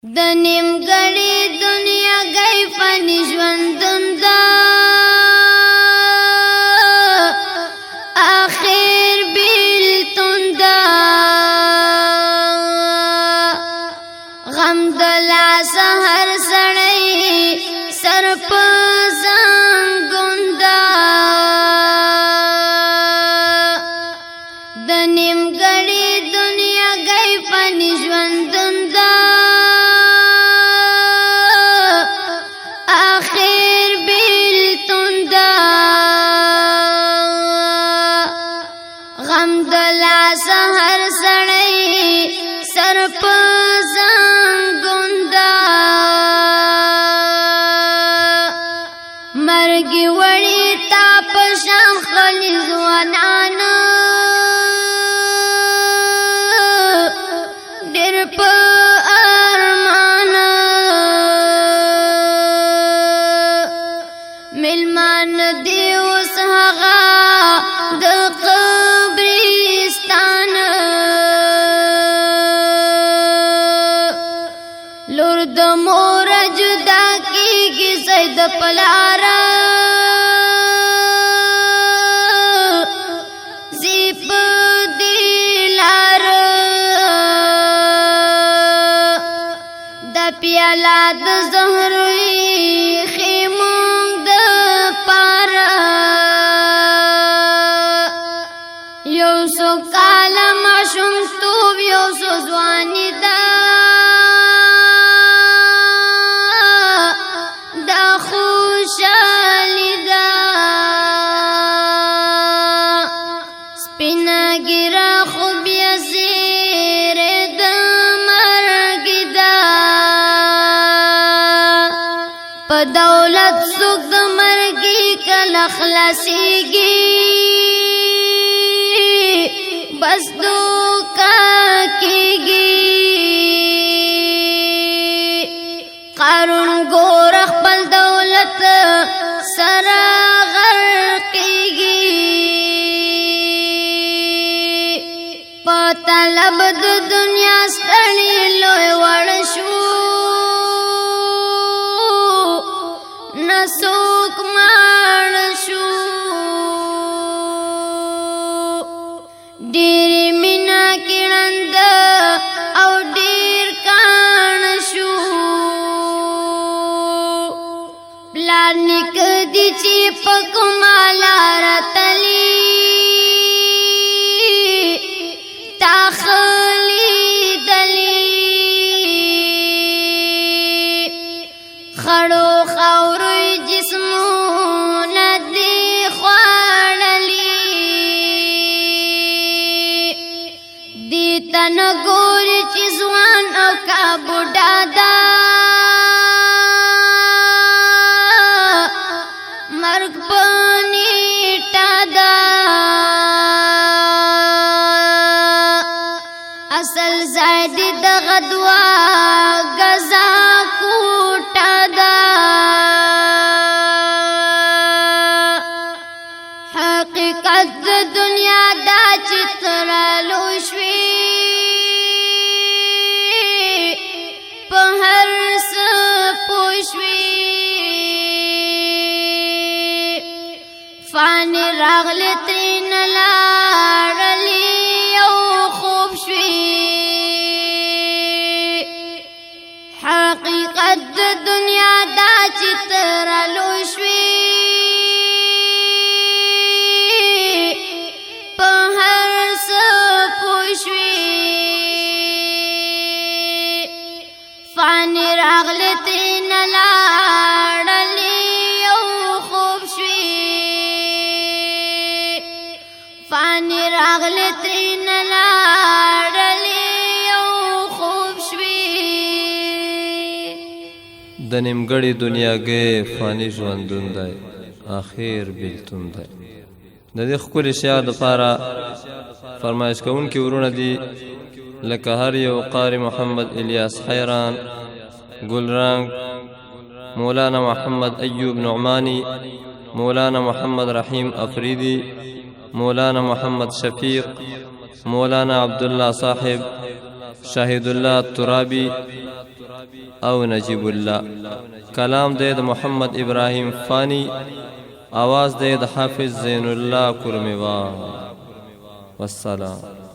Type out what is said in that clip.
د نیمګړې دنیا گئی فانی ژوندون دا آخر بیلتون دا غم د لاس هر سړی سر په زنګون دا د نیمګړې دنیا گئی فانی ژوندون دا آخر بیلتون دا غم د لاس هر سړی سر په زنګون دا مرګ وړي تا په شان خلی ځوانان ډېر په ارمان ملمان دی اوس هغه د قبرستان لور د مور جدا کیږي زید پلارا زیپ دیلار د پیالا د زهر خیمون د پارا یو سو کالا ماشوم توب یو سو ځواني دا خوشالی دا سپینا ګیرا خو بیا زیر د مرګ دا په دولت څوک د مرګي کله خلاصيږي بس دوکا کیږي قارون ګور خپل دولت سره غرقيږي په طلب د دنیا ستړي لوی وړ شو نسوک ماړ شو ډېر مینا کړند او ډېر کان شو پلار نک دی چې په کومالا راتلی تاخلی دلی خړو خاورو جسمونه دی خوړلی دی تن ګوري چې ځوان او کا بوډا دا مرګ پنیټا دا اصل زید د غدوا غزا کوټا دا حقیقت د دنیا دا چتر لوشوي په هر څه پوښوي فانی راغلی ترین لاړلی او خوب شوی حقیقت د دنیا دا چې ترلو شوی په هر څه پوه شوی فانی راغلی ترین لاړلی او خوب شوی فانی راغلی ترین لاړلی او خوب شوی د نیمګړې دنیاګۍ فانی ژوندون دی آخر بیلتون دی د دې ښکلي شعر دپاره فرمایش کوونکي ورونه دي لکه هر یو قاری محمد الیاس حیران ګلرنګ مولانا محمد ایوب نعمانی مولانا محمد رحیم افریدی مولانا محمد شفیق مولانا عبدالله صاحب شاهد الله الترابي او نجیب الله. کلام دی د محمد ابراهیم فانی، आवाज دی د حافظ زین الله کرمیوان. والسلام.